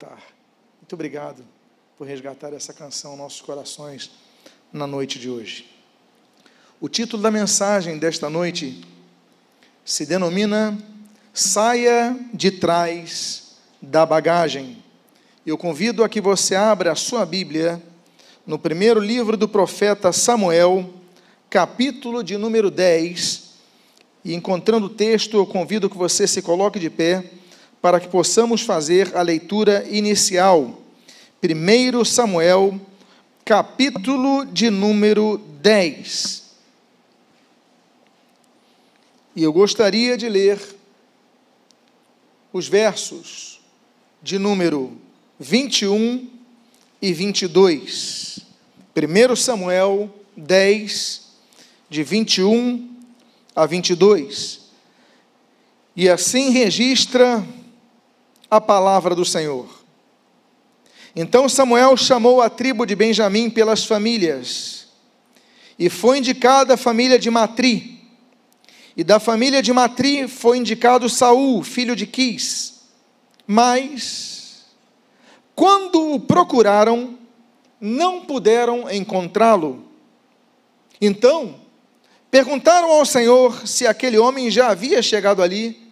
resgatar. Muito obrigado por resgatar essa canção aos nossos corações na noite de hoje. O título da mensagem desta noite se denomina Saia de Trás da Bagagem. Eu convido a que você abra a sua Bíblia no primeiro livro do profeta Samuel, capítulo de número 10, e encontrando o texto, eu convido que você se coloque de pé, para que possamos fazer a leitura inicial. 1 Samuel, capítulo de número 10. E eu gostaria de ler os versos de número 21 e 22. 1 Samuel 10, de 21 a 22. E assim registra a palavra do Senhor. Então Samuel chamou a tribo de Benjamim pelas famílias, e foi indicada a família de Matri, e da família de Matri foi indicado Saul, filho de Quis. Mas, quando o procuraram, não puderam encontrá-lo. Então, perguntaram ao Senhor se aquele homem já havia chegado ali,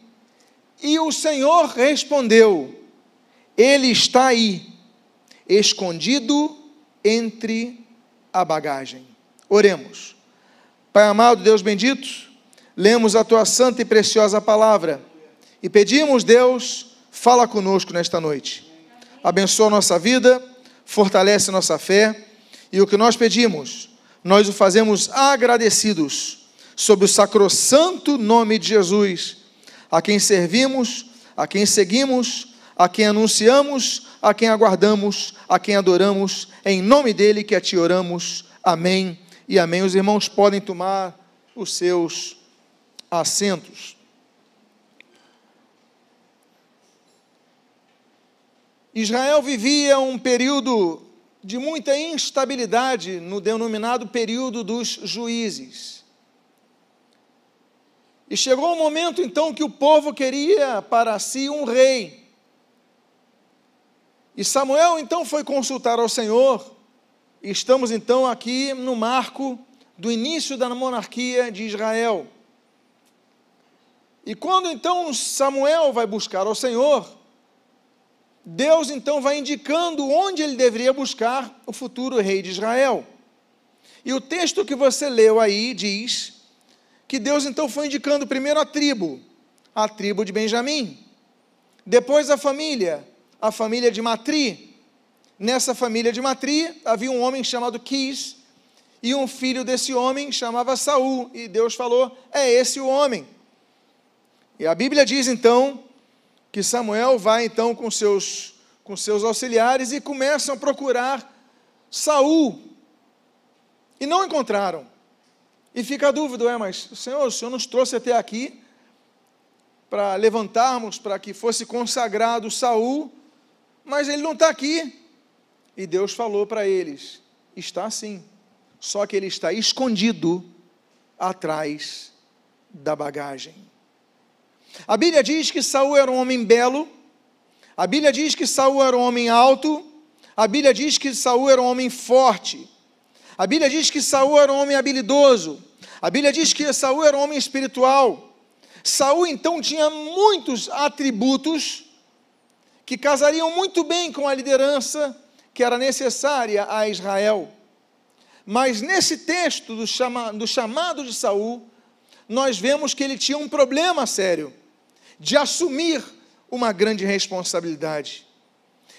e o Senhor respondeu: ele está aí, escondido entre a bagagem. Oremos. Pai amado, Deus bendito, lemos a tua santa e preciosa palavra, e pedimos, Deus, fala conosco nesta noite. Abençoa a nossa vida, fortalece nossa fé, e o que nós pedimos, nós o fazemos agradecidos, sob o sacrossanto nome de Jesus, a quem servimos, a quem seguimos, a quem anunciamos, a quem aguardamos, a quem adoramos, em nome dele que a ti oramos. Amém e amém. Os irmãos podem tomar os seus assentos. Israel vivia um período de muita instabilidade no denominado período dos juízes. E chegou o momento então que o povo queria para si um rei. E Samuel então foi consultar ao Senhor. E estamos então aqui no marco do início da monarquia de Israel. E quando então Samuel vai buscar ao Senhor, Deus então vai indicando onde ele deveria buscar o futuro rei de Israel. E o texto que você leu aí diz que Deus então foi indicando primeiro a tribo de Benjamim, depois a família de Matri. Nessa família de Matri havia um homem chamado Quis, e um filho desse homem chamava Saul, e Deus falou: é esse o homem. E a Bíblia diz então que Samuel vai então com seus auxiliares e começam a procurar Saul, e não encontraram. E fica a dúvida: mas o Senhor nos trouxe até aqui para levantarmos, para que fosse consagrado Saul, mas ele não está aqui. E Deus falou para eles: está sim, só que ele está escondido atrás da bagagem. A Bíblia diz que Saul era um homem belo, a Bíblia diz que Saul era um homem alto, a Bíblia diz que Saul era um homem forte, a Bíblia diz que Saul era um homem habilidoso, a Bíblia diz que Saul era um homem espiritual. Saul então tinha muitos atributos que casariam muito bem com a liderança que era necessária a Israel. Mas nesse texto do chamado de Saul, nós vemos que ele tinha um problema sério de assumir uma grande responsabilidade.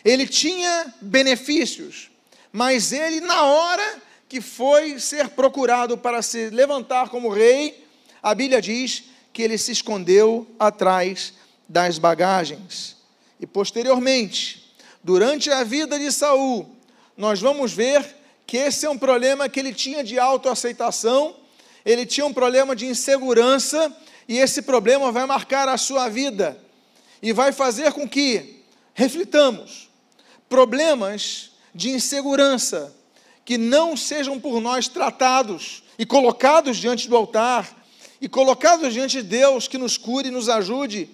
Ele tinha benefícios, mas ele, na hora que foi ser procurado para se levantar como rei, a Bíblia diz que ele se escondeu atrás das bagagens. E posteriormente, durante a vida de Saul, nós vamos ver que esse é um problema que ele tinha de autoaceitação, ele tinha um problema de insegurança, e esse problema vai marcar a sua vida, e vai fazer com que reflitamos problemas de insegurança, que não sejam por nós tratados, e colocados diante do altar, e colocados diante de Deus, que nos cure e nos ajude.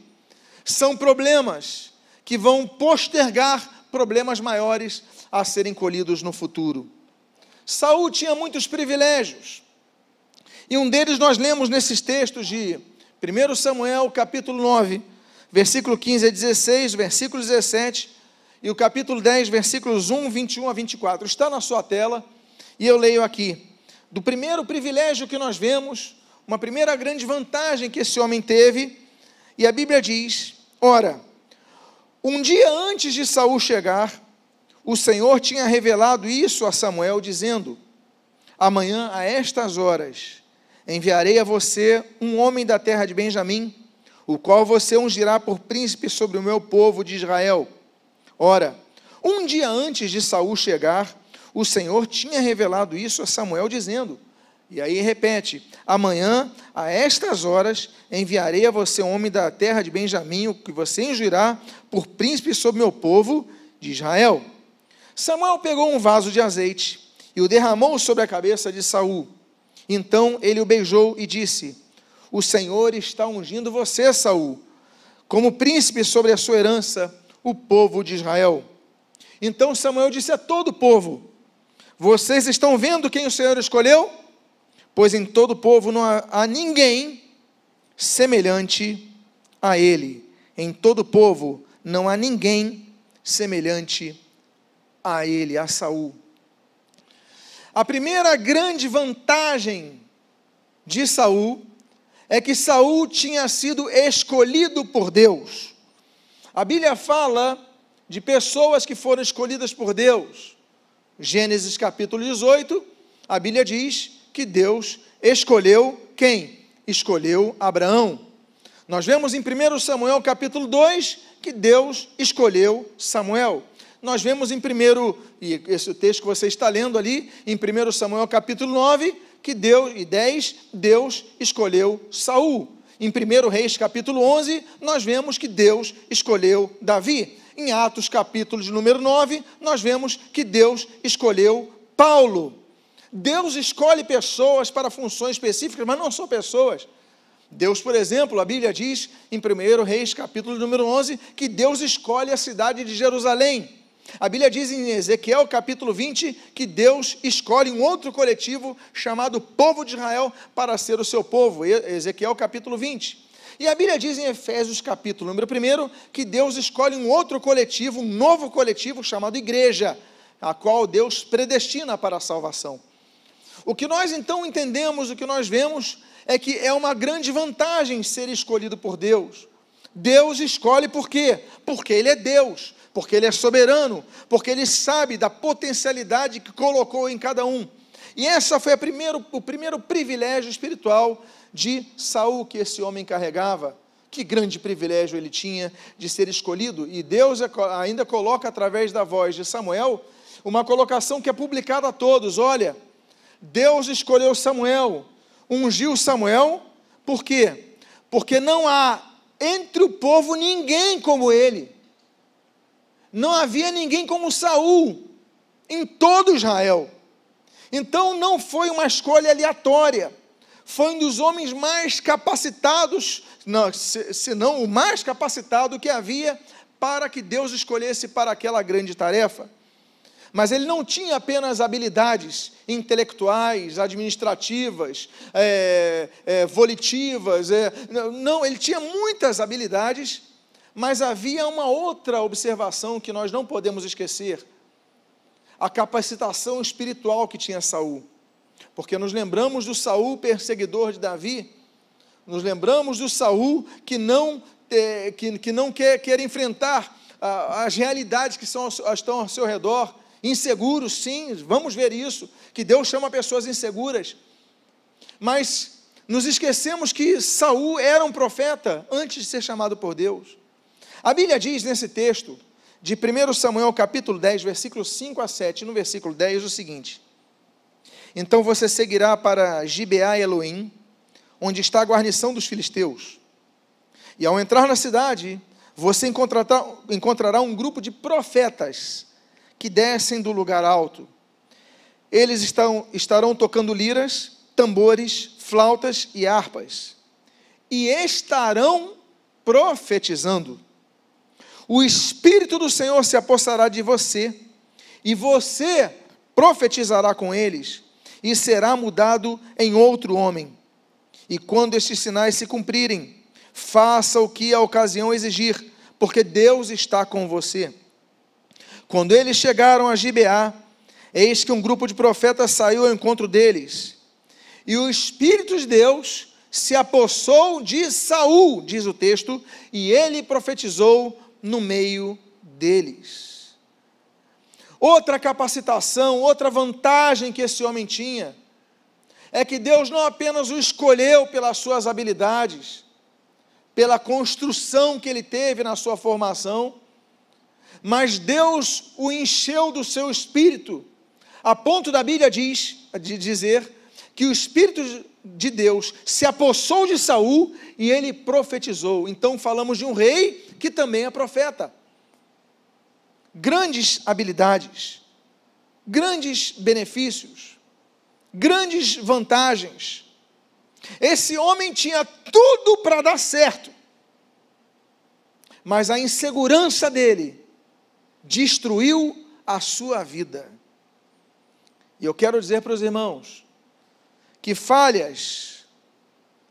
São problemas que vão postergar problemas maiores a serem colhidos no futuro. Saul tinha muitos privilégios, e um deles nós lemos nesses textos de 1 Samuel, capítulo 9, versículo 15 a 16, versículo 17, e o capítulo 10, versículos 1, 21 a 24. Está na sua tela, e eu leio aqui. Do primeiro privilégio que nós vemos, uma primeira grande vantagem que esse homem teve, e a Bíblia diz: ora, um dia antes de Saul chegar, o Senhor tinha revelado isso a Samuel, dizendo: amanhã, a estas horas, enviarei a você um homem da terra de Benjamim, o qual você ungirá por príncipe sobre o meu povo de Israel. Ora, um dia antes de Saul chegar, o Senhor tinha revelado isso a Samuel, dizendo, e aí repete: amanhã, a estas horas, enviarei a você um homem da terra de Benjamim, o que você ungirá por príncipe sobre o meu povo de Israel. Samuel pegou um vaso de azeite e o derramou sobre a cabeça de Saul. Então ele o beijou e disse: o Senhor está ungindo você, Saul, como príncipe sobre a sua herança, o povo de Israel. Então Samuel disse a todo o povo: vocês estão vendo quem o Senhor escolheu? Pois em todo o povo não há ninguém semelhante a ele. Em todo o povo não há ninguém semelhante a ele, a Saul. A primeira grande vantagem de Saul é que Saul tinha sido escolhido por Deus. A Bíblia fala de pessoas que foram escolhidas por Deus. Gênesis capítulo 18, a Bíblia diz que Deus escolheu quem? Escolheu Abraão. Nós vemos em 1 Samuel capítulo 2 que Deus escolheu Samuel. Nós vemos e esse texto que você está lendo ali, em 1 Samuel capítulo 9, que Deus escolheu Saul. Em 1 Reis capítulo 11, nós vemos que Deus escolheu Davi. Em Atos capítulo de número 9, nós vemos que Deus escolheu Paulo. Deus escolhe pessoas para funções específicas, mas não só pessoas. Deus, por exemplo, a Bíblia diz em 1 Reis capítulo número 11, que Deus escolhe a cidade de Jerusalém. A Bíblia diz em Ezequiel capítulo 20, que Deus escolhe um outro coletivo chamado povo de Israel para ser o seu povo. Ezequiel capítulo 20. E a Bíblia diz em Efésios capítulo número 1, que Deus escolhe um outro coletivo, um novo coletivo chamado igreja, a qual Deus predestina para a salvação. O que nós então entendemos, o que nós vemos, é que é uma grande vantagem ser escolhido por Deus. Deus escolhe por quê? Porque Ele é Deus, porque Ele é soberano, porque Ele sabe da potencialidade que colocou em cada um. E essa foi o primeiro privilégio espiritual de Saul que esse homem carregava. Que grande privilégio ele tinha de ser escolhido. E Deus ainda coloca através da voz de Samuel uma colocação que é publicada a todos. Olha, Deus escolheu Samuel, ungiu Samuel, por quê? Porque não há entre o povo ninguém como ele. Não havia ninguém como Saul em todo Israel. Então não foi uma escolha aleatória. Foi um dos homens mais capacitados, se não o mais capacitado que havia para que Deus escolhesse para aquela grande tarefa. Mas ele não tinha apenas habilidades intelectuais, administrativas, volitivas, não, ele tinha muitas habilidades, mas havia uma outra observação que nós não podemos esquecer: a capacitação espiritual que tinha Saul. Porque nos lembramos do Saul perseguidor de Davi, nos lembramos do Saul que não quer enfrentar as realidades que estão ao seu redor, inseguro, sim, vamos ver isso, que Deus chama pessoas inseguras, mas nos esquecemos que Saul era um profeta antes de ser chamado por Deus. A Bíblia diz nesse texto, de 1 Samuel capítulo 10, versículos 5 a 7, no versículo 10, o seguinte: então você seguirá para Gibeá e Eloim, onde está a guarnição dos filisteus, e ao entrar na cidade, você encontrará um grupo de profetas, que descem do lugar alto. Eles estarão tocando liras, tambores, flautas e harpas, e estarão profetizando. o Espírito do Senhor se apossará de você, e você profetizará com eles, e será mudado em outro homem. E quando estes sinais se cumprirem, faça o que a ocasião exigir, porque Deus está com você. Quando eles chegaram a Gibeá, eis que um grupo de profetas saiu ao encontro deles, e o Espírito de Deus se apossou de Saul, diz o texto, e ele profetizou no meio deles. Outra capacitação, outra vantagem que esse homem tinha, é que Deus não apenas o escolheu pelas suas habilidades, pela construção que ele teve na sua formação, mas Deus o encheu do seu Espírito, a ponto da Bíblia dizer que o Espírito de Deus se apossou de Saul e ele profetizou. Então falamos de um rei que também é profeta. Grandes habilidades, grandes benefícios, grandes vantagens. Esse homem tinha tudo para dar certo, mas a insegurança dele destruiu a sua vida. E eu quero dizer para os irmãos que falhas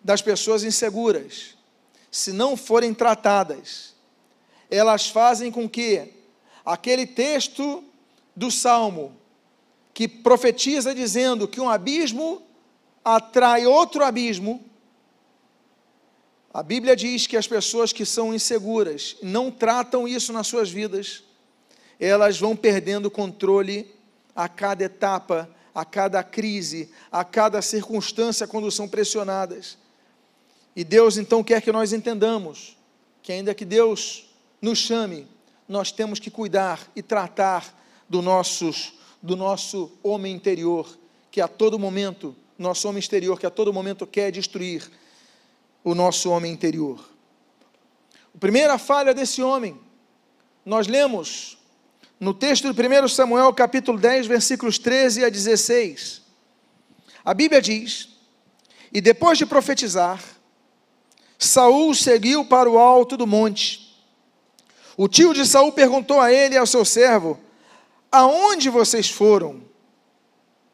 das pessoas inseguras, se não forem tratadas, elas fazem com que aquele texto do Salmo, que profetiza dizendo que um abismo atrai outro abismo, a Bíblia diz que as pessoas que são inseguras, não tratam isso nas suas vidas, elas vão perdendo o controle a cada etapa, a cada crise, a cada circunstância quando são pressionadas. E Deus então quer que nós entendamos que ainda que Deus nos chame, nós temos que cuidar e tratar do nosso homem interior, que a todo momento, nosso homem exterior, que a todo momento quer destruir o nosso homem interior. A primeira falha desse homem, nós lemos no texto de 1 Samuel, capítulo 10, versículos 13 a 16. A Bíblia diz: e depois de profetizar, Saul seguiu para o alto do monte. O tio de Saul perguntou a ele e ao seu servo: aonde vocês foram?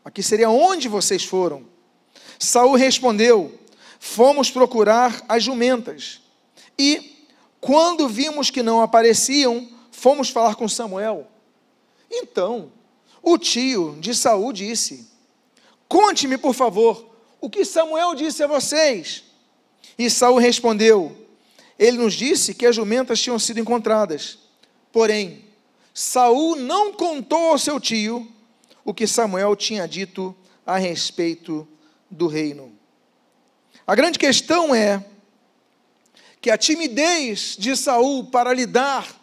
Aqui seria onde vocês foram. Saul respondeu: fomos procurar as jumentas. E, quando vimos que não apareciam, fomos falar com Samuel. Então, o tio de Saul disse: conte-me, por favor, o que Samuel disse a vocês. E Saul respondeu: ele nos disse que as jumentas tinham sido encontradas. Porém, Saul não contou ao seu tio o que Samuel tinha dito a respeito do reino. A grande questão é que a timidez de Saul para lidar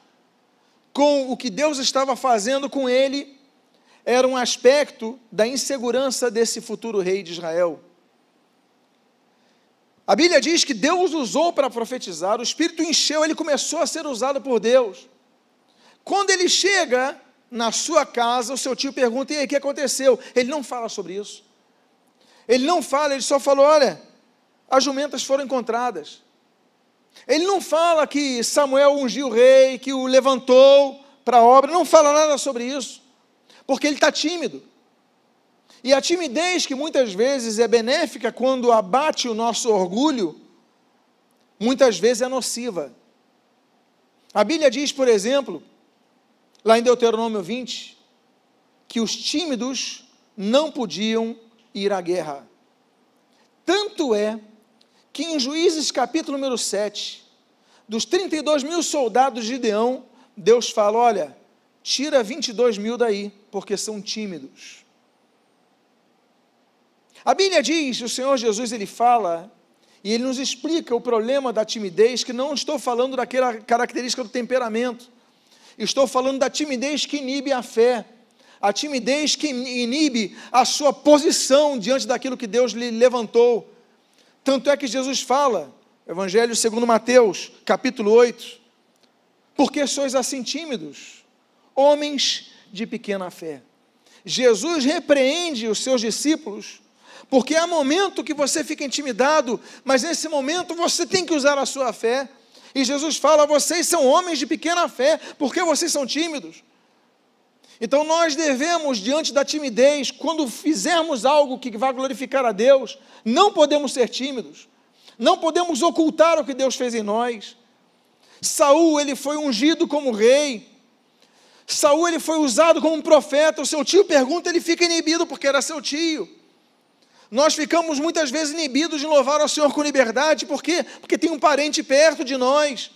com o que Deus estava fazendo com ele era um aspecto da insegurança desse futuro rei de Israel. A Bíblia diz que Deus usou para profetizar, o Espírito encheu, ele começou a ser usado por Deus. Quando ele chega na sua casa, o seu tio pergunta: e aí, o que aconteceu? Ele não fala sobre isso. Ele não fala, ele só falou: olha, as jumentas foram encontradas. Ele não fala que Samuel ungiu o rei, que o levantou para a obra, não fala nada sobre isso, porque ele está tímido. E a timidez, que muitas vezes é benéfica quando abate o nosso orgulho, muitas vezes é nociva. A Bíblia diz, por exemplo, lá em Deuteronômio 20, que os tímidos não podiam ir à guerra. Tanto é que em Juízes capítulo número 7, dos 32 mil soldados de Gideão, Deus fala: olha, tira 22 mil daí, porque são tímidos. A Bíblia diz, o Senhor Jesus, ele fala, e ele nos explica o problema da timidez, que não estou falando daquela característica do temperamento, estou falando da timidez que inibe a fé, a timidez que inibe a sua posição diante daquilo que Deus lhe levantou. Tanto é que Jesus fala, Evangelho segundo Mateus, capítulo 8, porque sois assim tímidos, homens de pequena fé. Jesus repreende os seus discípulos, porque há momento que você fica intimidado, mas nesse momento você tem que usar a sua fé, E Jesus fala: vocês são homens de pequena fé, por que vocês são tímidos? Então nós devemos, diante da timidez, quando fizermos algo que vai glorificar a Deus, não podemos ser tímidos, não podemos ocultar o que Deus fez em nós. Saul, ele foi ungido como rei, Saul, ele foi usado como um profeta, o seu tio pergunta, ele fica inibido porque era seu tio. Nós ficamos muitas vezes inibidos de louvar ao Senhor com liberdade, por quê? Porque tem um parente perto de nós.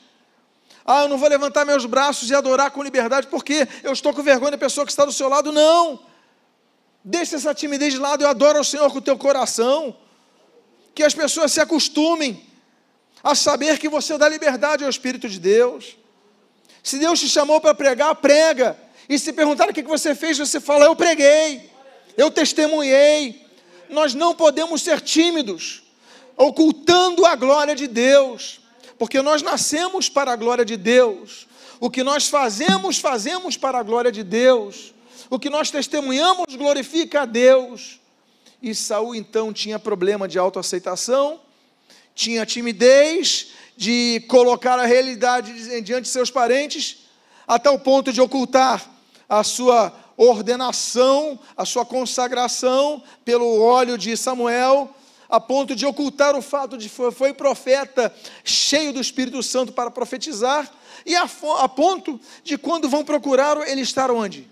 Eu não vou levantar meus braços e adorar com liberdade, porque eu estou com vergonha da pessoa que está do seu lado. Não, deixa essa timidez de lado, eu adoro ao Senhor com o teu coração, que as pessoas se acostumem a saber que você dá liberdade ao Espírito de Deus. Se Deus te chamou para pregar, prega, e se perguntar o que você fez, você fala: eu preguei, eu testemunhei. Nós não podemos ser tímidos, ocultando a glória de Deus, porque nós nascemos para a glória de Deus, o que nós fazemos, fazemos para a glória de Deus, o que nós testemunhamos glorifica a Deus. E Saul então tinha problema de autoaceitação, tinha timidez de colocar a realidade diante de seus parentes, até o ponto de ocultar a sua ordenação, a sua consagração pelo óleo de Samuel, a ponto de ocultar o fato de que foi profeta cheio do Espírito Santo para profetizar, e a ponto de quando vão procurá-lo, ele estar onde?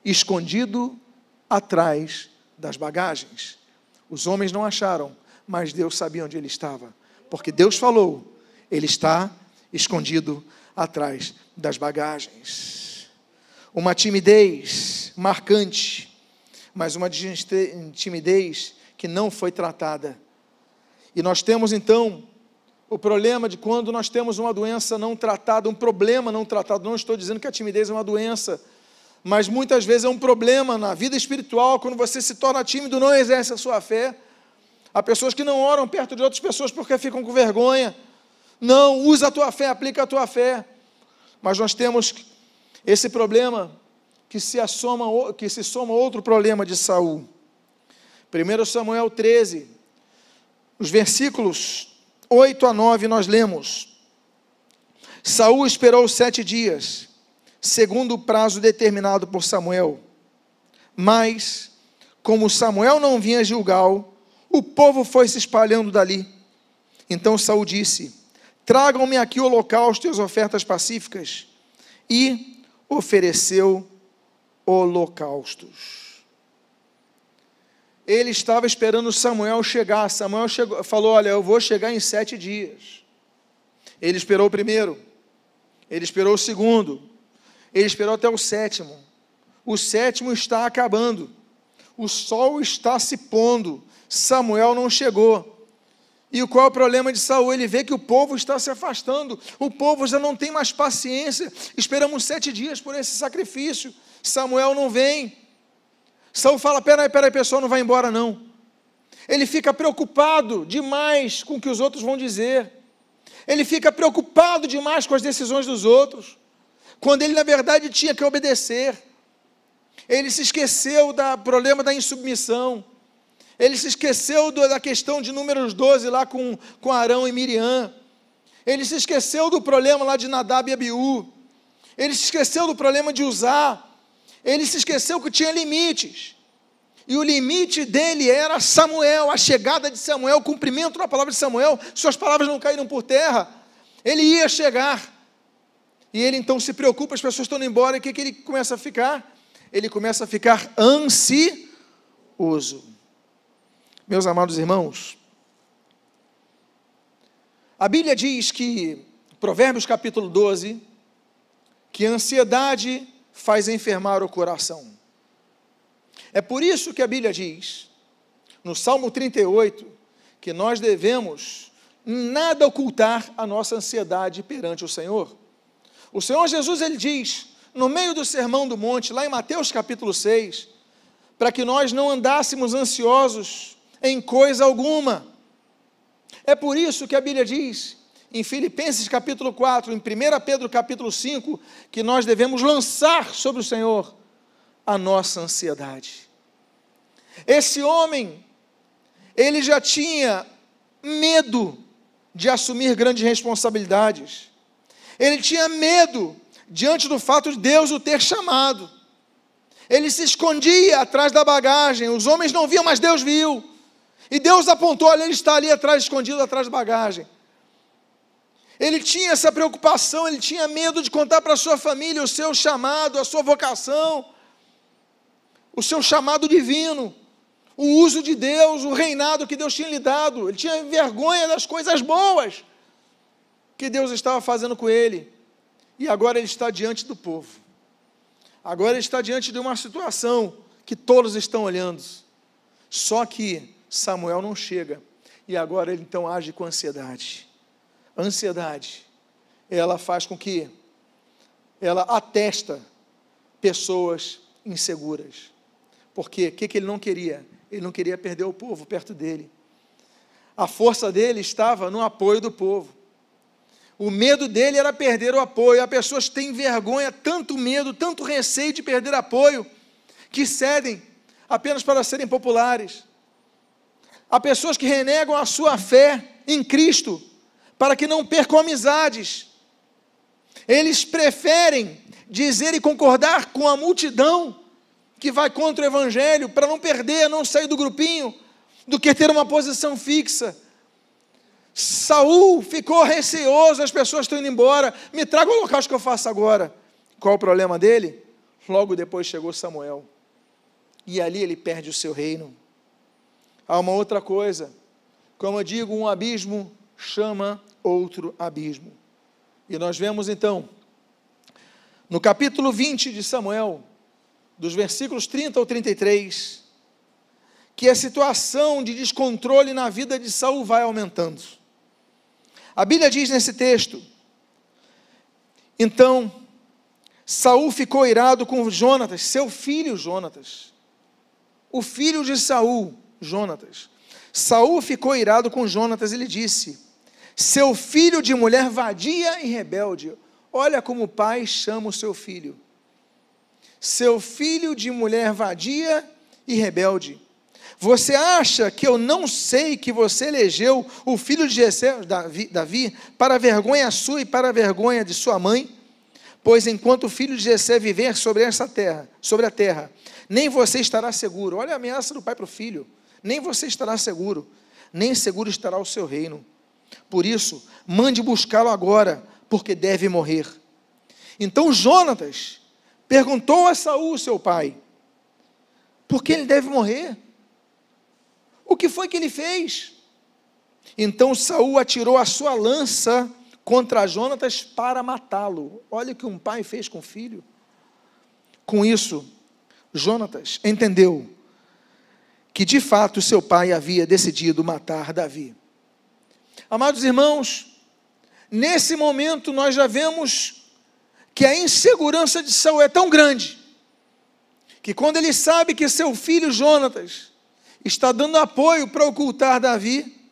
Escondido atrás das bagagens. Os homens não acharam, mas Deus sabia onde ele estava, porque Deus falou: ele está escondido atrás das bagagens. Uma timidez marcante, mas uma timidez que não foi tratada. E nós temos então o problema de quando nós temos uma doença não tratada, um problema não tratado. Não estou dizendo que a timidez é uma doença, mas muitas vezes é um problema na vida espiritual. Quando você se torna tímido, não exerce a sua fé. Há pessoas que não oram perto de outras pessoas porque ficam com vergonha. Não, usa a tua fé, aplica a tua fé. Mas nós temos esse problema que se soma outro problema de Saul. 1 Samuel 13, os versículos 8 a 9 nós lemos: Saul esperou 7 dias, segundo o prazo determinado por Samuel. Mas, como Samuel não vinha a Gilgal, o povo foi se espalhando dali. Então Saul disse: tragam-me aqui o holocausto e as ofertas pacíficas. E ofereceu holocaustos. Ele estava esperando Samuel chegar. Samuel falou: olha, eu vou chegar em 7 dias. Ele esperou o primeiro, ele esperou o segundo, ele esperou até o sétimo. O sétimo está acabando, o sol está se pondo, Samuel não chegou. E qual é o problema de Saul? Ele vê que o povo está se afastando, o povo já não tem mais paciência. Esperamos 7 dias por esse sacrifício, Samuel não vem. Saul fala: peraí, pessoal, não vai embora não. Ele fica preocupado demais com o que os outros vão dizer, ele fica preocupado demais com as decisões dos outros, quando ele na verdade tinha que obedecer. Ele se esqueceu do problema da insubmissão, ele se esqueceu da questão de Números 12 lá com Arão e Miriam, ele se esqueceu do problema lá de Nadab e Abiú, ele se esqueceu do problema de Uzá, ele se esqueceu que tinha limites, e o limite dele era Samuel, a chegada de Samuel, o cumprimento da palavra de Samuel. Suas palavras não caíram por terra, ele ia chegar, e ele então se preocupa, as pessoas estão indo embora, e o que ele começa a ficar? Ele começa a ficar ansioso. Meus amados irmãos, a Bíblia diz que, Provérbios capítulo 12, que a ansiedade faz enfermar o coração. É por isso que a Bíblia diz, no Salmo 38, que nós devemos nada ocultar a nossa ansiedade perante o Senhor. O Senhor Jesus, ele diz, no meio do Sermão do Monte, lá em Mateus capítulo 6, para que nós não andássemos ansiosos em coisa alguma. É por isso que a Bíblia diz, em Filipenses capítulo 4, em 1 Pedro capítulo 5, que nós devemos lançar sobre o Senhor a nossa ansiedade. Esse homem, ele já tinha medo de assumir grandes responsabilidades. Ele tinha medo diante do fato de Deus o ter chamado. Ele se escondia atrás da bagagem, os homens não viam, mas Deus viu. E Deus apontou, olha, ele está ali atrás, escondido atrás da bagagem. Ele tinha essa preocupação, ele tinha medo de contar para a sua família o seu chamado, a sua vocação, o seu chamado divino, o uso de Deus, o reinado que Deus tinha lhe dado. Ele tinha vergonha das coisas boas que Deus estava fazendo com ele. E agora ele está diante do povo. Agora ele está diante de uma situação que todos estão olhando. Só que Samuel não chega. E agora ele então age com ansiedade. A ansiedade, ela faz com que ela atesta pessoas inseguras. Porque o que ele não queria? Ele não queria perder o povo perto dele. A força dele estava no apoio do povo. O medo dele era perder o apoio. Há pessoas que têm vergonha, tanto medo, tanto receio de perder apoio, que cedem apenas para serem populares. Há pessoas que renegam a sua fé em Cristo, para que não percam amizades. Eles preferem dizer e concordar com a multidão que vai contra o Evangelho, para não perder, não sair do grupinho, do que ter uma posição fixa. Saul ficou receoso, as pessoas estão indo embora, me traga o holocausto que eu faço agora. Qual o problema dele? Logo depois chegou Samuel, e ali ele perde o seu reino. Há uma outra coisa, como eu digo, um abismo chama outro abismo. E nós vemos então, no capítulo 20 de Samuel, dos versículos 30 ao 33, que a situação de descontrole na vida de Saul vai aumentando. A Bíblia diz nesse texto: então, Saul ficou irado com Jonatas, seu filho Jonatas, o filho de Saul, Jonatas. Saul ficou irado com Jonatas e lhe disse: seu filho de mulher vadia e rebelde. Olha como o pai chama o seu filho. Seu filho de mulher vadia e rebelde. Você acha que eu não sei que você elegeu o filho de Jessé, Davi, para a vergonha sua e para a vergonha de sua mãe? Pois enquanto o filho de Jessé viver sobre a terra, nem você estará seguro. Olha a ameaça do pai para o filho. Nem você estará seguro, nem seguro estará o seu reino. Por isso, mande buscá-lo agora, porque deve morrer. Então Jonatas perguntou a Saul, seu pai, por que ele deve morrer? O que foi que ele fez? Então Saul atirou a sua lança contra Jonatas para matá-lo. Olha o que um pai fez com o filho. Com isso, Jonatas entendeu que de fato seu pai havia decidido matar Davi. Amados irmãos, nesse momento nós já vemos que a insegurança de Saul é tão grande, que quando ele sabe que seu filho Jonatas está dando apoio para ocultar Davi,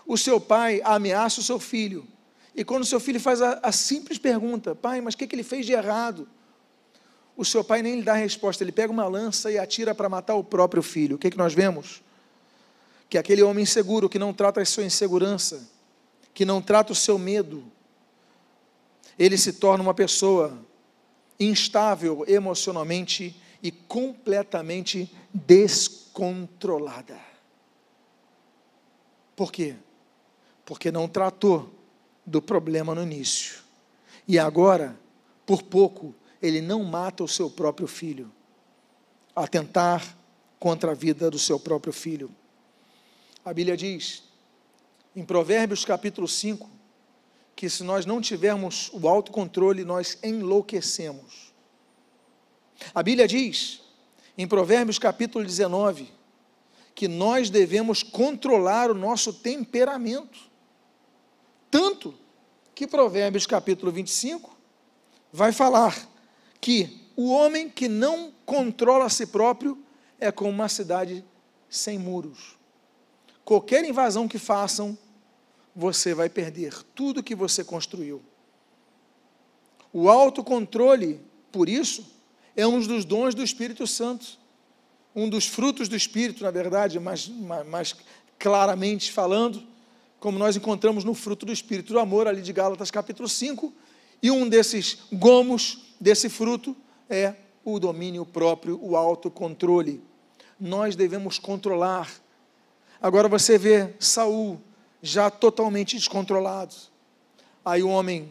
o seu pai ameaça o seu filho. E quando o seu filho faz a simples pergunta: pai, mas o que ele fez de errado? O seu pai nem lhe dá a resposta, ele pega uma lança e atira para matar o próprio filho. O que nós vemos? Que aquele homem inseguro, que não trata a sua insegurança, que não trata o seu medo, ele se torna uma pessoa instável emocionalmente e completamente descontrolada. Por quê? Porque não tratou do problema no início. E agora, por pouco, ele não mata o seu próprio filho, atentar contra a vida do seu próprio filho. A Bíblia diz, em Provérbios capítulo 5, que se nós não tivermos o autocontrole, nós enlouquecemos. A Bíblia diz, em Provérbios capítulo 19, que nós devemos controlar o nosso temperamento. Tanto que Provérbios capítulo 25 vai falar que o homem que não controla a si próprio é como uma cidade sem muros. Qualquer invasão que façam, você vai perder tudo que você construiu. O autocontrole, por isso, é um dos dons do Espírito Santo, um dos frutos do Espírito, na verdade, mais claramente falando, como nós encontramos no fruto do Espírito do Amor, ali de Gálatas capítulo 5, e um desses gomos, desse fruto, é o domínio próprio, o autocontrole. Nós devemos controlar. Agora você vê Saul já totalmente descontrolado. Aí o homem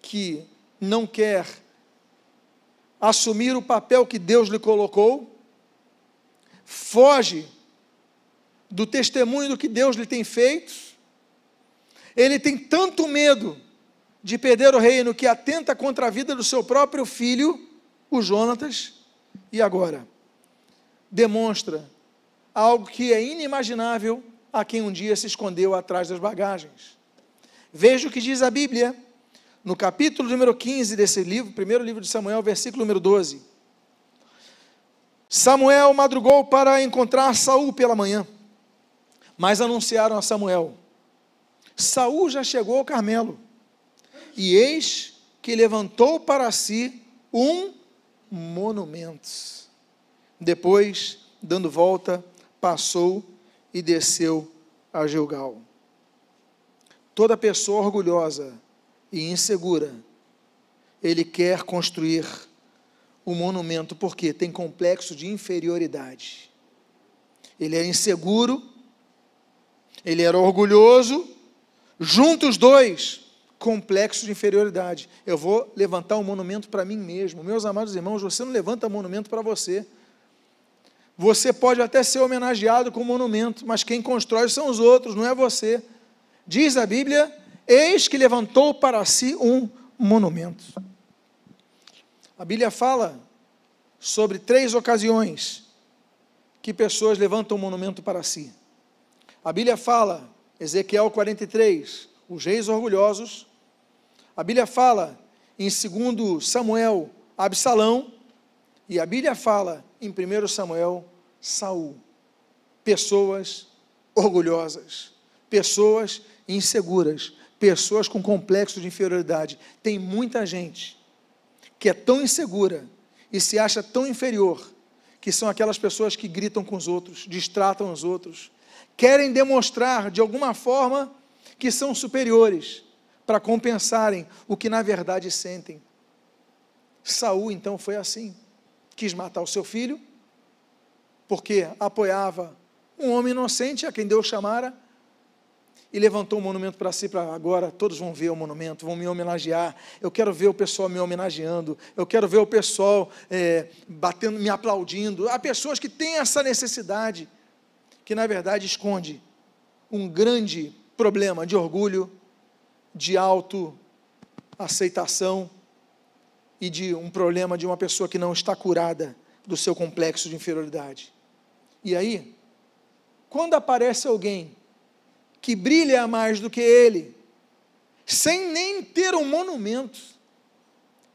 que não quer assumir o papel que Deus lhe colocou, foge do testemunho do que Deus lhe tem feito, ele tem tanto medo de perder o reino que atenta contra a vida do seu próprio filho, o Jonatas, e agora demonstra algo que é inimaginável a quem um dia se escondeu atrás das bagagens. Veja o que diz a Bíblia, no capítulo número 15 desse livro, primeiro livro de Samuel, versículo número 12. Samuel madrugou para encontrar Saul pela manhã, mas anunciaram a Samuel: Saul já chegou ao Carmelo, e eis que levantou para si um monumento. Depois, dando volta, passou e desceu a Gilgal. Toda pessoa orgulhosa e insegura, ele quer construir um monumento, porque tem complexo de inferioridade. Ele é inseguro, ele era orgulhoso, juntos os dois, complexo de inferioridade. Eu vou levantar um monumento para mim mesmo. Meus amados irmãos, você não levanta monumento para você. Você pode até ser homenageado com um monumento, mas quem constrói são os outros, não é você. Diz a Bíblia: eis que levantou para si um monumento. A Bíblia fala sobre 3 ocasiões que pessoas levantam um monumento para si. A Bíblia fala, Ezequiel 43, os reis orgulhosos. A Bíblia fala em 2 Samuel, Absalão. E a Bíblia fala em 1 Samuel, Saul. Pessoas orgulhosas, pessoas inseguras, pessoas com complexo de inferioridade. Tem muita gente que é tão insegura e se acha tão inferior, que são aquelas pessoas que gritam com os outros, distratam os outros, querem demonstrar de alguma forma que são superiores, para compensarem o que na verdade sentem. Saul então foi assim, quis matar o seu filho, porque apoiava um homem inocente a quem Deus chamara, e levantou um monumento para si, para agora todos vão ver o monumento, vão me homenagear, eu quero ver o pessoal me homenageando, eu quero ver o pessoal batendo, me aplaudindo. Há pessoas que têm essa necessidade, que na verdade esconde um grande problema de orgulho, de autoaceitação e de um problema de uma pessoa que não está curada do seu complexo de inferioridade. E aí, quando aparece alguém que brilha mais do que ele, sem nem ter um monumento,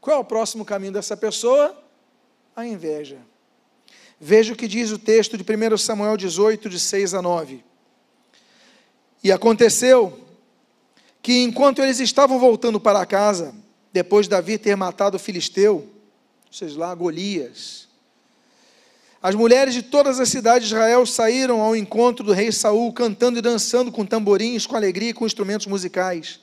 qual é o próximo caminho dessa pessoa? A inveja. Veja o que diz o texto de 1 Samuel 18, de 6 a 9. E aconteceu que enquanto eles estavam voltando para casa, depois de Davi ter matado o filisteu, ou seja, lá Golias, as mulheres de todas as cidades de Israel saíram ao encontro do rei Saul, cantando e dançando com tamborins, com alegria e com instrumentos musicais.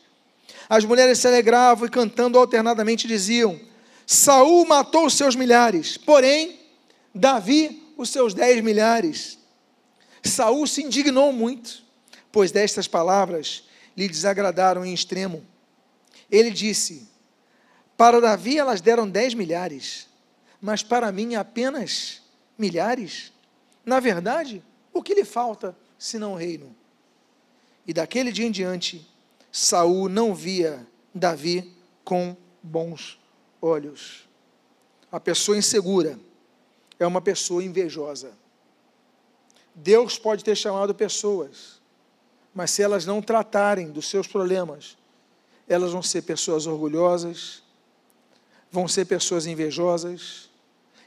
As mulheres se alegravam e cantando alternadamente diziam: Saul matou os seus milhares, porém Davi os seus 10 milhares. Saul se indignou muito, pois destas palavras lhe desagradaram em extremo. Ele disse: para Davi elas deram 10 milhares, mas para mim apenas milhares. Na verdade, o que lhe falta, senão o reino? E daquele dia em diante, Saul não via Davi com bons olhos. A pessoa insegura é uma pessoa invejosa. Deus pode ter chamado pessoas, mas se elas não tratarem dos seus problemas, elas vão ser pessoas orgulhosas, vão ser pessoas invejosas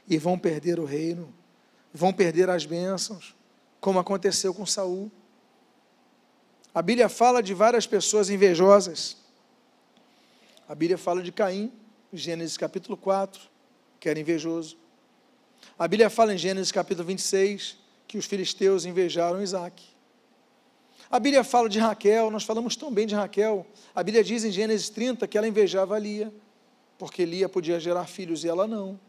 e vão perder o reino, vão perder as bênçãos, como aconteceu com Saul. A Bíblia fala de várias pessoas invejosas. A Bíblia fala de Caim, Gênesis capítulo 4, que era invejoso. A Bíblia fala em Gênesis capítulo 26, que os filisteus invejaram Isaque. A Bíblia fala de Raquel, nós falamos tão bem de Raquel. A Bíblia diz em Gênesis 30 que ela invejava Lia, porque Lia podia gerar filhos e ela não.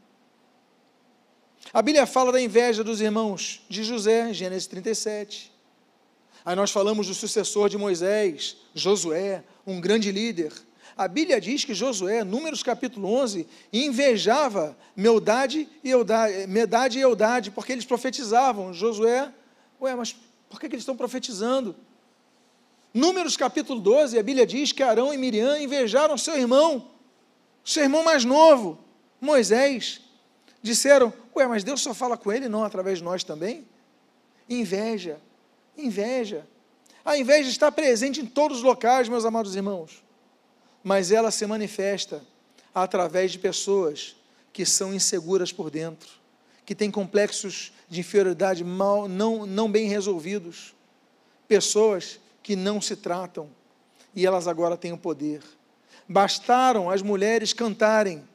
A Bíblia fala da inveja dos irmãos de José, Gênesis 37. Aí nós falamos do sucessor de Moisés, Josué, um grande líder. A Bíblia diz que Josué, Números capítulo 11, invejava Medade e Eldade, porque eles profetizavam. Josué, mas por que eles estão profetizando? Números capítulo 12, a Bíblia diz que Arão e Miriam invejaram seu irmão mais novo, Moisés. Disseram, mas Deus só fala com ele, não através de nós também? Inveja. A inveja está presente em todos os locais, meus amados irmãos, mas ela se manifesta através de pessoas que são inseguras por dentro, que têm complexos de inferioridade não bem resolvidos, pessoas que não se tratam, e elas agora têm o poder. Bastaram as mulheres cantarem,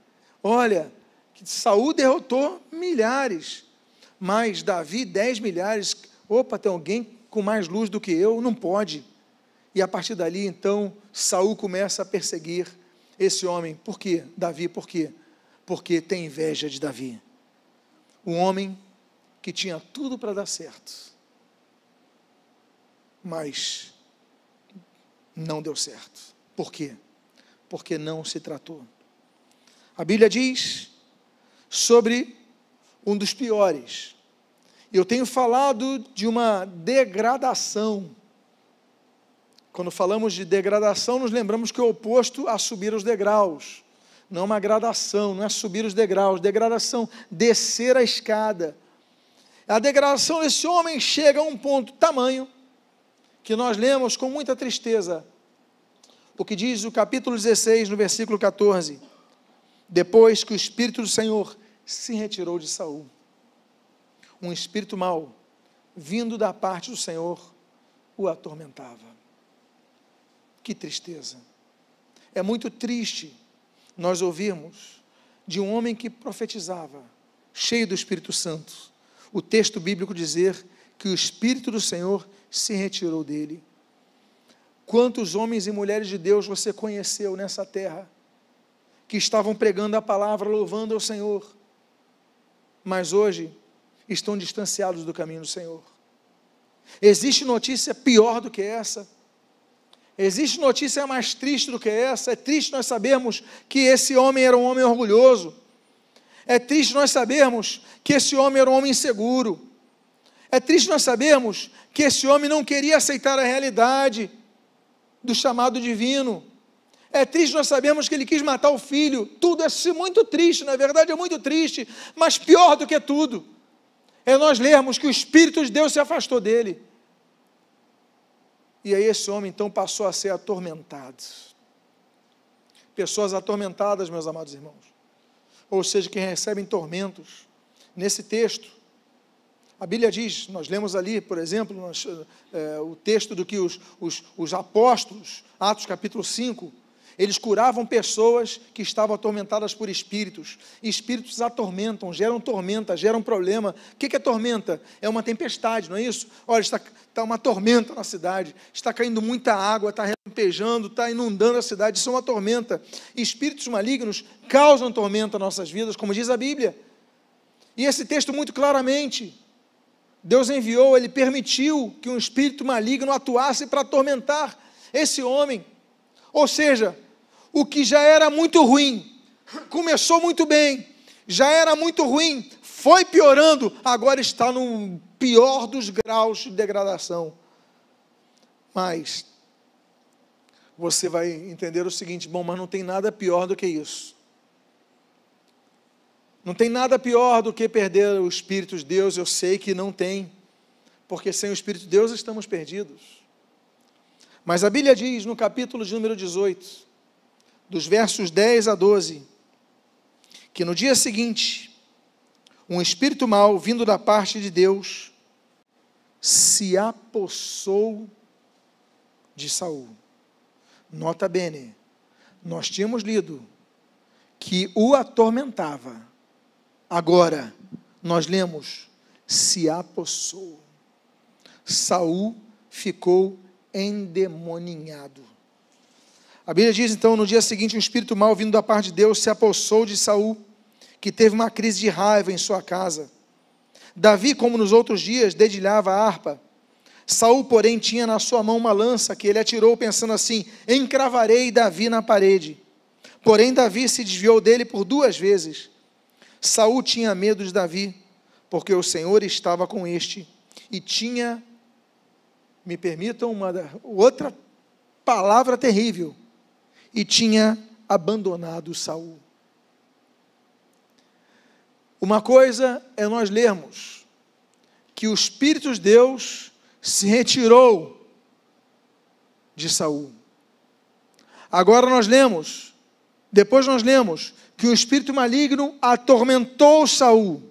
olha, que Saul derrotou milhares, mas Davi 10 milhares, tem alguém com mais luz do que eu, não pode. E a partir dali, então, Saul começa a perseguir esse homem. Por quê? Davi, por quê? Porque tem inveja de Davi. Um homem que tinha tudo para dar certo, mas não deu certo. Por quê? Porque não se tratou. A Bíblia diz sobre um dos piores. Eu tenho falado de uma degradação. Quando falamos de degradação, nos lembramos que é o oposto a subir os degraus. Não é uma gradação, não é subir os degraus. Degradação, descer a escada. A degradação desse homem chega a um ponto tamanho que nós lemos com muita tristeza. O que diz o capítulo 16, no versículo 14. Depois que o Espírito do Senhor se retirou de Saul, um espírito mau, vindo da parte do Senhor, o atormentava. Que tristeza. É muito triste nós ouvirmos de um homem que profetizava, cheio do Espírito Santo, o texto bíblico dizer que o Espírito do Senhor se retirou dele. Quantos homens e mulheres de Deus você conheceu nessa terra, que estavam pregando a palavra, louvando ao Senhor, mas hoje estão distanciados do caminho do Senhor? Existe notícia pior do que essa? Existe notícia mais triste do que essa? É triste nós sabermos que esse homem era um homem orgulhoso. É triste nós sabermos que esse homem era um homem inseguro. É triste nós sabermos que esse homem não queria aceitar a realidade do chamado divino. É triste nós sabermos que ele quis matar o filho. Tudo é muito triste, na verdade é muito triste, mas pior do que tudo é nós lermos que o Espírito de Deus se afastou dele. E aí esse homem então passou a ser atormentado. Pessoas atormentadas, meus amados irmãos, ou seja, que recebem tormentos. Nesse texto, a Bíblia diz, nós lemos ali, por exemplo, o texto do que os apóstolos, Atos capítulo 5, eles curavam pessoas que estavam atormentadas por espíritos. E espíritos atormentam, geram tormenta, geram problema. O que é tormenta? É uma tempestade, não é isso? Olha, está uma tormenta na cidade, está caindo muita água, está relampejando, está inundando a cidade, isso é uma tormenta. E espíritos malignos causam tormenta nas nossas vidas, como diz a Bíblia. E esse texto muito claramente, Deus enviou, Ele permitiu que um espírito maligno atuasse para atormentar esse homem. Ou seja, o que já era muito ruim, começou muito bem, já era muito ruim, foi piorando, agora está no pior dos graus de degradação. Mas você vai entender o seguinte, mas não tem nada pior do que isso. Não tem nada pior do que perder o Espírito de Deus, eu sei que não tem, porque sem o Espírito de Deus estamos perdidos. Mas a Bíblia diz no capítulo de número 18, dos versos 10 a 12, que no dia seguinte, um espírito mau, vindo da parte de Deus, se apossou de Saul. Nota bene, nós tínhamos lido que o atormentava. Agora, nós lemos, se apossou. Saul ficou endemoniado. A Bíblia diz então, no dia seguinte, um espírito mau vindo da parte de Deus se apossou de Saul, que teve uma crise de raiva em sua casa. Davi, como nos outros dias, dedilhava a harpa. Saul, porém, tinha na sua mão uma lança que ele atirou pensando assim: encravarei Davi na parede. Porém, Davi se desviou dele por 2 vezes. Saul tinha medo de Davi, porque o Senhor estava com este, e tinha, me permitam uma outra palavra terrível, e tinha abandonado Saul. Uma coisa é nós lermos que o Espírito de Deus se retirou de Saul. Agora depois nós lemos que o espírito maligno atormentou Saul.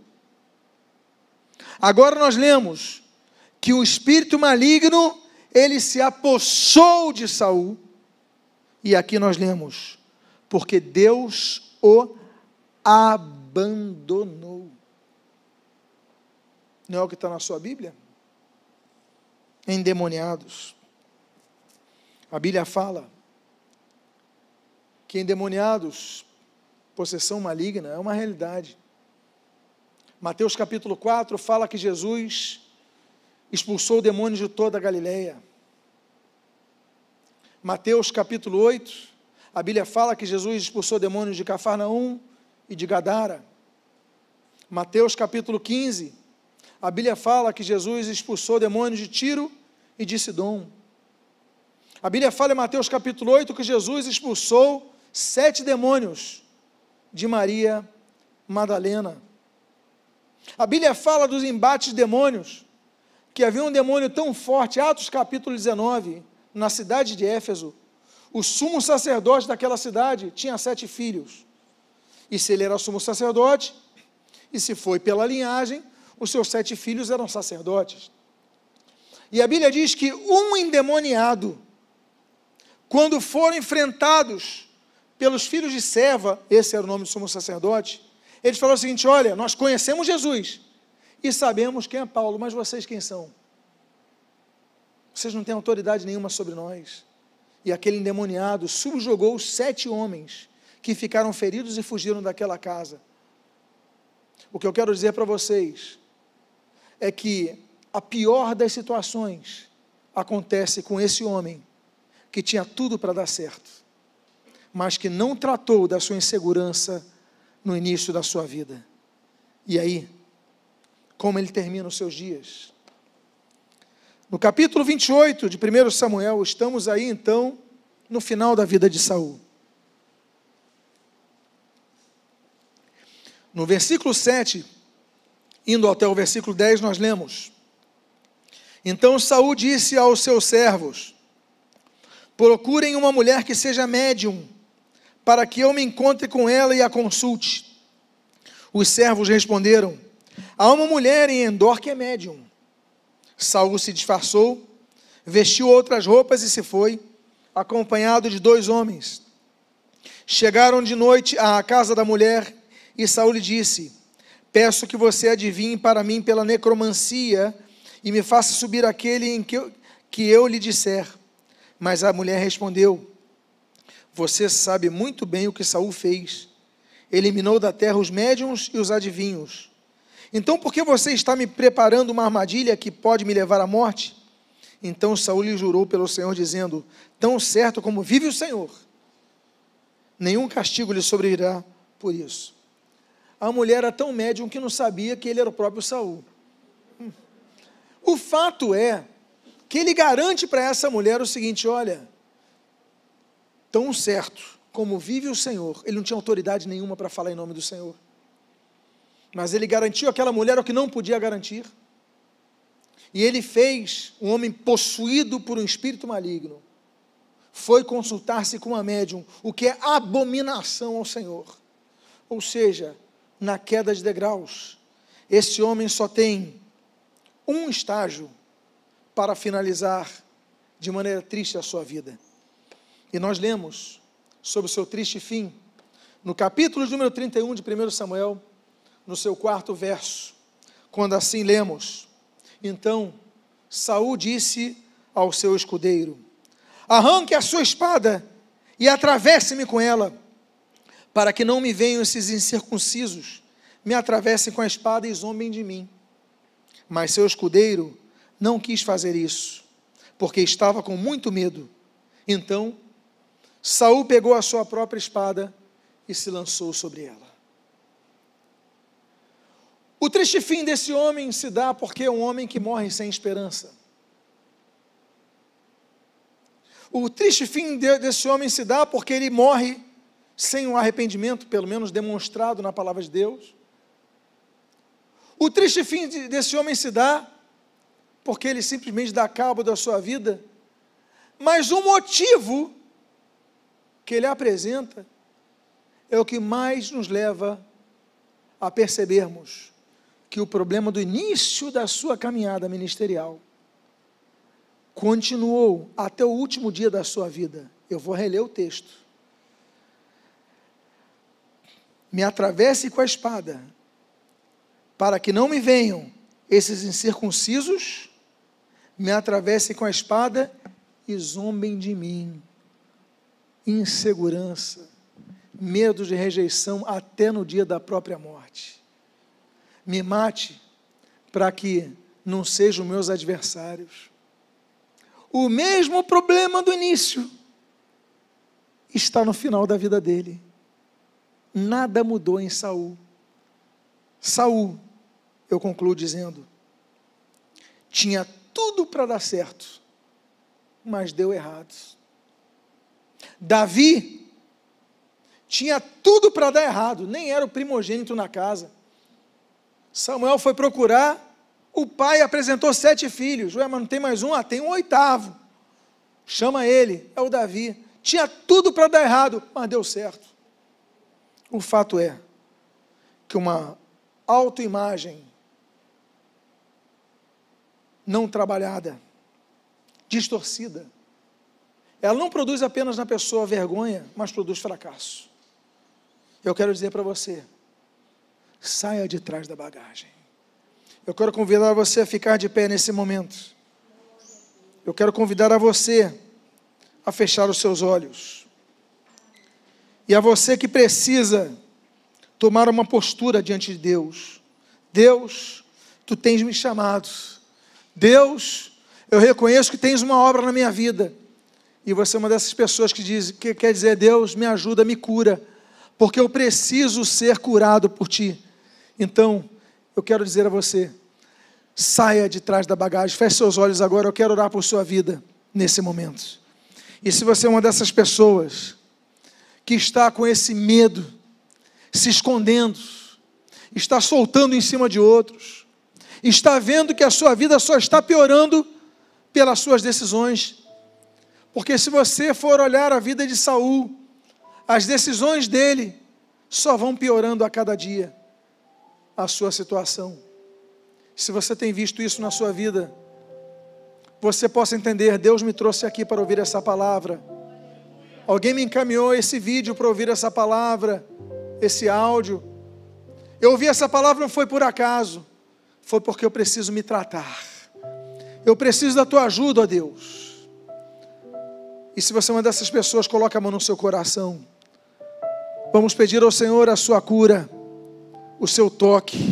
Agora nós lemos que o espírito maligno, ele se apossou de Saul. E aqui nós lemos, porque Deus o abandonou. Não é o que está na sua Bíblia? Endemoniados. A Bíblia fala que endemoniados, possessão maligna, é uma realidade. Mateus capítulo 4 fala que Jesus expulsou o demônio de toda a Galileia. Mateus capítulo 8, a Bíblia fala que Jesus expulsou demônios de Cafarnaum e de Gadara. Mateus capítulo 15, a Bíblia fala que Jesus expulsou demônios de Tiro e de Sidom. A Bíblia fala em Mateus capítulo 8 que Jesus expulsou 7 demônios de Maria Madalena. A Bíblia fala dos embates de demônios, que havia um demônio tão forte, Atos capítulo 19, na cidade de Éfeso. O sumo sacerdote daquela cidade tinha 7 filhos. E se ele era sumo sacerdote, e se foi pela linhagem, os seus 7 filhos eram sacerdotes. E a Bíblia diz que um endemoniado, quando foram enfrentados pelos filhos de Seva, esse era o nome do sumo sacerdote, eles falaram o seguinte: olha, nós conhecemos Jesus e sabemos quem é Paulo, mas vocês quem são? Vocês não têm autoridade nenhuma sobre nós. E aquele endemoniado subjugou os 7 homens que ficaram feridos e fugiram daquela casa. O que eu quero dizer para vocês é que a pior das situações acontece com esse homem que tinha tudo para dar certo, mas que não tratou da sua insegurança no início da sua vida. E aí, como ele termina os seus dias? No capítulo 28 de 1 Samuel, estamos aí então no final da vida de Saul. No versículo 7, indo até o versículo 10, nós lemos: então Saul disse aos seus servos: procurem uma mulher que seja médium, para que eu me encontre com ela e a consulte. Os servos responderam: há uma mulher em Endor que é médium. Saul se disfarçou, vestiu outras roupas e se foi, acompanhado de 2 homens. Chegaram de noite à casa da mulher, e Saul lhe disse: peço que você adivinhe para mim pela necromancia, e me faça subir aquele em que eu lhe disser. Mas a mulher respondeu: você sabe muito bem o que Saul fez. Eliminou da terra os médiuns e os adivinhos. Então por que você está me preparando uma armadilha que pode me levar à morte? Então Saul lhe jurou pelo Senhor, dizendo: tão certo como vive o Senhor, nenhum castigo lhe sobrevirá por isso. A mulher era tão médium que não sabia que ele era o próprio Saul. O fato é que ele garante para essa mulher o seguinte: olha, tão certo como vive o Senhor, ele não tinha autoridade nenhuma para falar em nome do Senhor, mas ele garantiu àquela mulher o que não podia garantir, e ele fez um homem possuído por um espírito maligno, foi consultar-se com uma médium, o que é abominação ao Senhor. Ou seja, na queda de degraus, esse homem só tem um estágio para finalizar de maneira triste a sua vida. E nós lemos sobre o seu triste fim, no capítulo número 31 de 1 Samuel, no seu 4º verso, quando assim lemos: então Saul disse ao seu escudeiro: arranque a sua espada e atravesse-me com ela, para que não me venham esses incircuncisos, me atravessem com a espada e zombem de mim. Mas seu escudeiro não quis fazer isso, porque estava com muito medo. Então Saul pegou a sua própria espada e se lançou sobre ela. O triste fim desse homem se dá porque é um homem que morre sem esperança. O triste fim desse homem se dá porque ele morre sem um arrependimento, pelo menos demonstrado na palavra de Deus. O triste fim desse homem se dá porque ele simplesmente dá cabo da sua vida. Mas o motivo que ele apresenta é o que mais nos leva a percebermos que o problema do início da sua caminhada ministerial continuou até o último dia da sua vida. Eu vou reler o texto. Me atravesse com a espada, para que não me venham esses incircuncisos, me atravessem com a espada e zombem de mim. Insegurança, medo de rejeição até no dia da própria morte. Me mate para que não sejam meus adversários. O mesmo problema do início está no final da vida dele. Nada mudou em Saul. Saul, eu concluo dizendo, tinha tudo para dar certo, mas deu errado. Davi tinha tudo para dar errado, nem era o primogênito na casa. Samuel foi procurar, o pai apresentou 7 filhos. Ué, mas não tem mais um? Tem um 8º. Chama ele, é o Davi. Tinha tudo para dar errado, mas deu certo. O fato é que uma autoimagem não trabalhada, distorcida, ela não produz apenas na pessoa vergonha, mas produz fracasso. Eu quero dizer para você, saia de trás da bagagem. Eu quero convidar você a ficar de pé nesse momento. Eu quero convidar a você a fechar os seus olhos. E a você que precisa tomar uma postura diante de Deus. Deus, tu tens me chamado. Deus, eu reconheço que tens uma obra na minha vida. E você é uma dessas pessoas que quer dizer: Deus, me ajuda, me cura, porque eu preciso ser curado por ti. Então, eu quero dizer a você, saia de trás da bagagem, feche seus olhos agora, eu quero orar por sua vida nesse momento. E se você é uma dessas pessoas que está com esse medo, se escondendo, está soltando em cima de outros, está vendo que a sua vida só está piorando pelas suas decisões, porque se você for olhar a vida de Saul, as decisões dele só vão piorando a cada dia a sua situação. Se você tem visto isso na sua vida, você possa entender: Deus me trouxe aqui para ouvir essa palavra. Alguém me encaminhou esse vídeo para ouvir essa palavra, esse áudio. Eu ouvi essa palavra, não foi por acaso, foi porque eu preciso me tratar. Eu preciso da tua ajuda, ó Deus. E se você é uma dessas pessoas, coloque a mão no seu coração. Vamos pedir ao Senhor a sua cura, o seu toque.